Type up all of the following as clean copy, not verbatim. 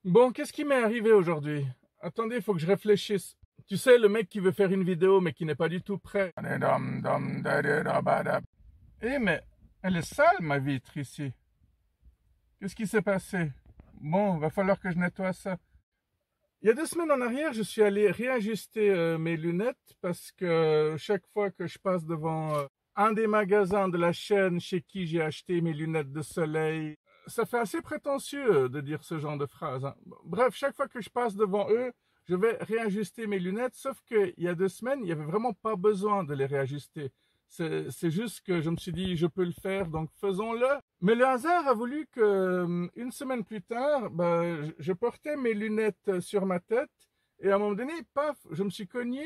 Bon, qu'est-ce qui m'est arrivé aujourd'hui? Attendez, il faut que je réfléchisse. Tu sais, le mec qui veut faire une vidéo mais qui n'est pas du tout prêt. Eh, mais elle est sale, ma vitre, ici. Qu'est-ce qui s'est passé? Bon, va falloir que je nettoie ça. Il y a 2 semaines en arrière, je suis allé réajuster mes lunettes parce que chaque fois que je passe devant un des magasins de la chaîne chez qui j'ai acheté mes lunettes de soleil, ça fait assez prétentieux de dire ce genre de phrase, hein. Bref, chaque fois que je passe devant eux, je vais réajuster mes lunettes, sauf qu'il y a 2 semaines, il n'y avait vraiment pas besoin de les réajuster. C'est juste que je me suis dit, je peux le faire, donc faisons-le. Mais le hasard a voulu que, une semaine plus tard, je portais mes lunettes sur ma tête, et à un moment donné, paf, je me suis cogné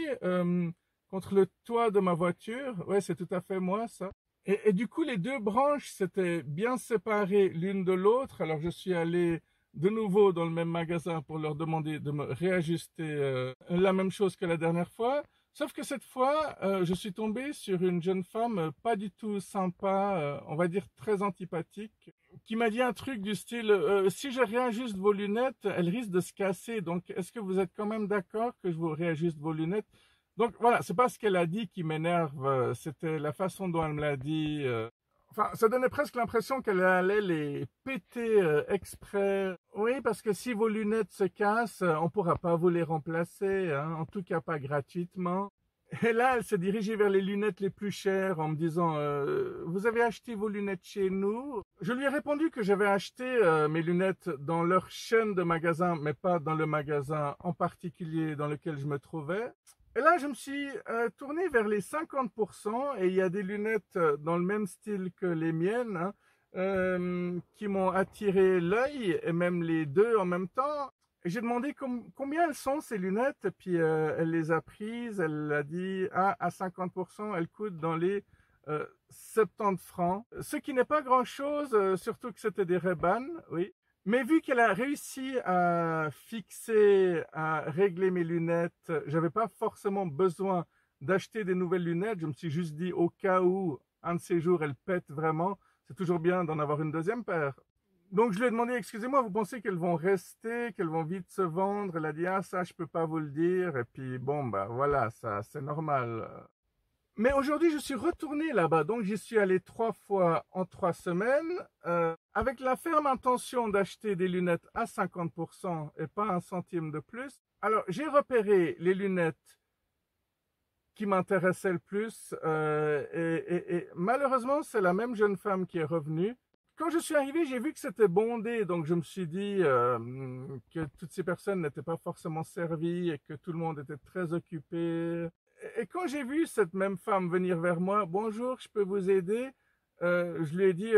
contre le toit de ma voiture. Ouais, c'est tout à fait moi, ça. Et du coup, les deux branches s'étaient bien séparées l'une de l'autre. Alors, je suis allé de nouveau dans le même magasin pour leur demander de me réajuster la même chose que la dernière fois. Sauf que cette fois, je suis tombé sur une jeune femme pas du tout sympa, on va dire très antipathique, qui m'a dit un truc du style si je réajuste vos lunettes, elles risquent de se casser. Donc, est-ce que vous êtes quand même d'accord que je vous réajuste vos lunettes? Donc voilà, c'est pas ce qu'elle a dit qui m'énerve, c'était la façon dont elle me l'a dit. Enfin, ça donnait presque l'impression qu'elle allait les péter exprès. Oui, parce que si vos lunettes se cassent, on pourra pas vous les remplacer, hein, en tout cas pas gratuitement. Et là, elle s'est dirigée vers les lunettes les plus chères en me disant vous avez acheté vos lunettes chez nous? Je lui ai répondu que j'avais acheté mes lunettes dans leur chaîne de magasins, mais pas dans le magasin en particulier dans lequel je me trouvais. Et là, je me suis tourné vers les 50% et il y a des lunettes dans le même style que les miennes, hein, qui m'ont attiré l'œil et même les deux en même temps. Et j'ai demandé combien elles sont ces lunettes et puis elle les a prises, elle a dit ah, à 50%, elles coûtent dans les 70 francs. Ce qui n'est pas grand-chose, surtout que c'était des Ray-Ban, oui. Mais vu qu'elle a réussi à fixer, à régler mes lunettes, j'avais pas forcément besoin d'acheter des nouvelles lunettes. Je me suis juste dit au cas où un de ces jours elles pètent vraiment, c'est toujours bien d'en avoir une deuxième paire. Donc je lui ai demandé, excusez-moi, vous pensez qu'elles vont rester, qu'elles vont vite se vendre? Elle a dit, ah ça je peux pas vous le dire. Et puis bon, bah voilà, ça c'est normal. Mais aujourd'hui, je suis retourné là-bas, donc j'y suis allé 3 fois en 3 semaines, avec la ferme intention d'acheter des lunettes à 50% et pas un centime de plus. Alors, j'ai repéré les lunettes qui m'intéressaient le plus, et malheureusement, c'est la même jeune femme qui est revenue. Quand je suis arrivé, j'ai vu que c'était bondé, donc je me suis dit que toutes ces personnes n'étaient pas forcément servies et que tout le monde était très occupé. Et quand j'ai vu cette même femme venir vers moi, bonjour, je peux vous aider? Je lui ai dit,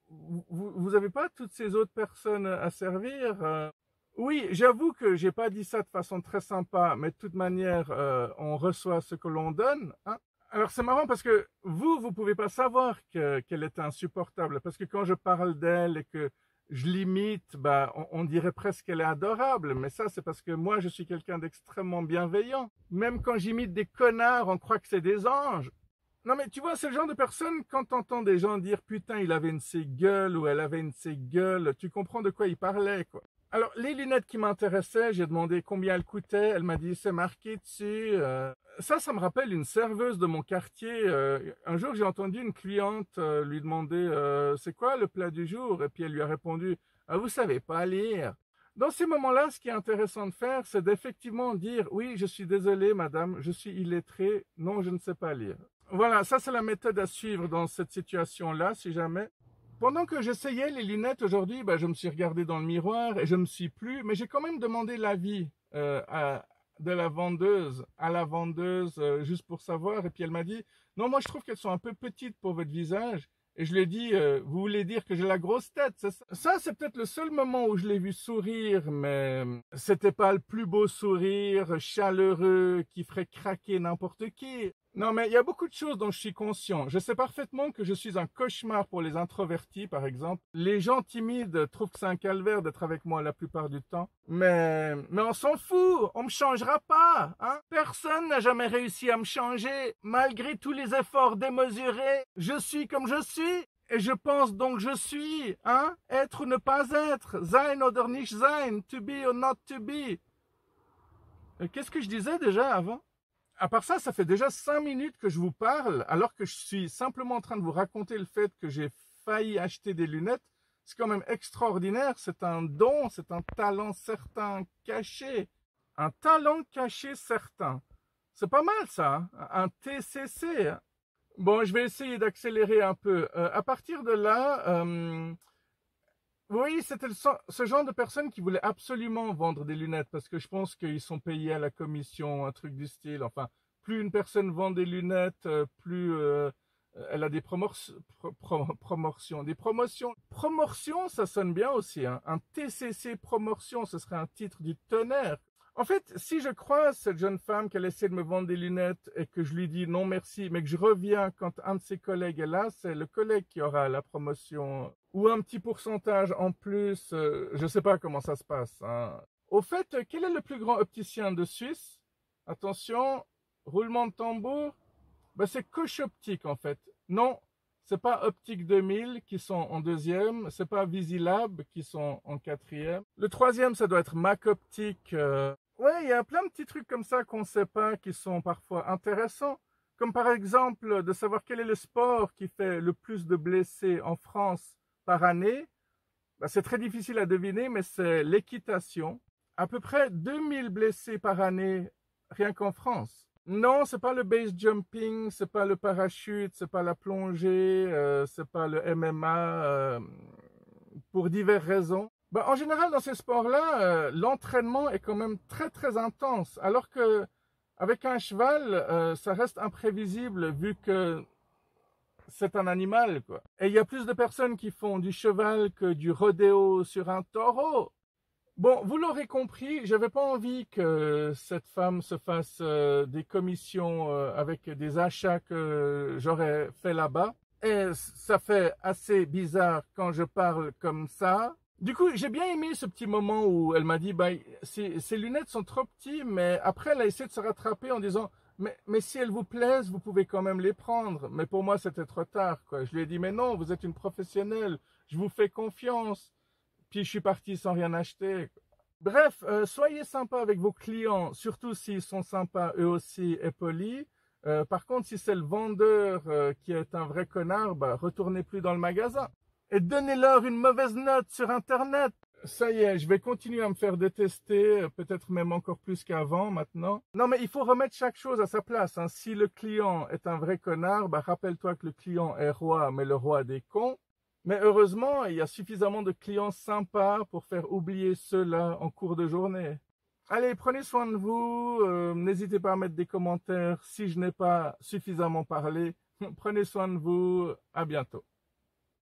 vous avez pas toutes ces autres personnes à servir? Oui, j'avoue que j'ai pas dit ça de façon très sympa, mais de toute manière, on reçoit ce que l'on donne, hein. Alors c'est marrant parce que vous pouvez pas savoir qu'elle est insupportable, parce que quand je parle d'elle et que je l'imite, bah, on dirait presque qu'elle est adorable, mais ça c'est parce que moi je suis quelqu'un d'extrêmement bienveillant. Même quand j'imite des connards, on croit que c'est des anges. Non mais tu vois, c'est le genre de personne, quand t'entends des gens dire putain il avait une de ses gueules ou elle avait une de ses gueules, tu comprends de quoi il parlait, quoi. Alors, les lunettes qui m'intéressaient, j'ai demandé combien elles coûtaient. Elle m'a dit, c'est marqué dessus. Ça me rappelle une serveuse de mon quartier. Un jour, j'ai entendu une cliente lui demander, c'est quoi le plat du jour? Et puis elle lui a répondu, ah, vous savez pas lire. Dans ces moments-là, ce qui est intéressant de faire, c'est d'effectivement dire, oui, je suis désolé, madame, je suis illettré, non, je ne sais pas lire. Voilà, ça c'est la méthode à suivre dans cette situation-là, si jamais. Pendant que j'essayais les lunettes aujourd'hui, je me suis regardé dans le miroir et je me suis plu, mais j'ai quand même demandé l'avis de la vendeuse à la vendeuse juste pour savoir. Et puis elle m'a dit, non, moi je trouve qu'elles sont un peu petites pour votre visage. Et je lui ai dit, vous voulez dire que j'ai la grosse tête, c'est ça? Ça, c'est peut-être le seul moment où je l'ai vu sourire, mais c'était pas le plus beau sourire chaleureux qui ferait craquer n'importe qui. Non, mais il y a beaucoup de choses dont je suis conscient. Je sais parfaitement que je suis un cauchemar pour les introvertis, par exemple. Les gens timides trouvent que c'est un calvaire d'être avec moi la plupart du temps. Mais on s'en fout, on me changera pas, hein. Personne n'a jamais réussi à me changer, malgré tous les efforts démesurés. Je suis comme je suis. Et je pense donc je suis, hein? Être ou ne pas être. Sein oder nicht sein. To be or not to be. Qu'est-ce que je disais déjà avant? À part ça, ça fait déjà 5 minutes que je vous parle, alors que je suis simplement en train de vous raconter le fait que j'ai failli acheter des lunettes. C'est quand même extraordinaire. C'est un don, c'est un talent certain caché. Un talent caché certain. C'est pas mal ça, hein? Un TCC. Bon, je vais essayer d'accélérer un peu. À partir de là, oui, c'était ce genre de personnes qui voulaient absolument vendre des lunettes parce que je pense qu'ils sont payés à la commission, un truc du style. Enfin, plus une personne vend des lunettes, plus elle a des promotions. Des promotions. Promotion, ça sonne bien aussi, hein. Un TCC promotion, ce serait un titre du tonnerre. En fait, si je croise cette jeune femme qu'elle essaie de me vendre des lunettes et que je lui dis non merci, mais que je reviens quand un de ses collègues est là, c'est le collègue qui aura la promotion ou un petit pourcentage en plus. Je ne sais pas comment ça se passe, hein. Au fait, quel est le plus grand opticien de Suisse? Attention, roulement de tambour. Ben, c'est Coche Optique en fait. Non, c'est pas Optique 2000 qui sont en deuxième, c'est pas Visilab qui sont en quatrième. Le troisième, ça doit être Mac Optique. Ouais, il y a plein de petits trucs comme ça qu'on ne sait pas qui sont parfois intéressants. Comme par exemple de savoir quel est le sport qui fait le plus de blessés en France par année. Ben, c'est très difficile à deviner, mais c'est l'équitation. À peu près 2000 blessés par année rien qu'en France. Non, c'est pas le base jumping, c'est pas le parachute, c'est pas la plongée, c'est pas le MMA, pour diverses raisons. Ben, en général, dans ces sports-là, l'entraînement est quand même très très intense, alors que avec un cheval, ça reste imprévisible vu que c'est un animal, quoi. Et il y a plus de personnes qui font du cheval que du rodéo sur un taureau. Bon, vous l'aurez compris, j'avais pas envie que cette femme se fasse des commissions avec des achats que j'aurais fait là-bas. Et ça fait assez bizarre quand je parle comme ça. Du coup, j'ai bien aimé ce petit moment où elle m'a dit, bah, ces lunettes sont trop petites, mais après, elle a essayé de se rattraper en disant, mais si elles vous plaisent, vous pouvez quand même les prendre. Mais pour moi, c'était trop tard, quoi. Je lui ai dit, mais non, vous êtes une professionnelle, je vous fais confiance. Puis je suis parti sans rien acheter. Bref, soyez sympa avec vos clients, surtout s'ils sont sympas eux aussi et polis. Par contre, si c'est le vendeur qui est un vrai connard, bah, retournez plus dans le magasin. Et donnez-leur une mauvaise note sur Internet. Ça y est, je vais continuer à me faire détester, peut-être même encore plus qu'avant maintenant. Non, mais il faut remettre chaque chose à sa place, hein. Si le client est un vrai connard, bah, rappelle-toi que le client est roi, mais le roi des cons. Mais heureusement, il y a suffisamment de clients sympas pour faire oublier ceux-là en cours de journée. Allez, prenez soin de vous. N'hésitez pas à mettre des commentaires si je n'ai pas suffisamment parlé. Prenez soin de vous. À bientôt.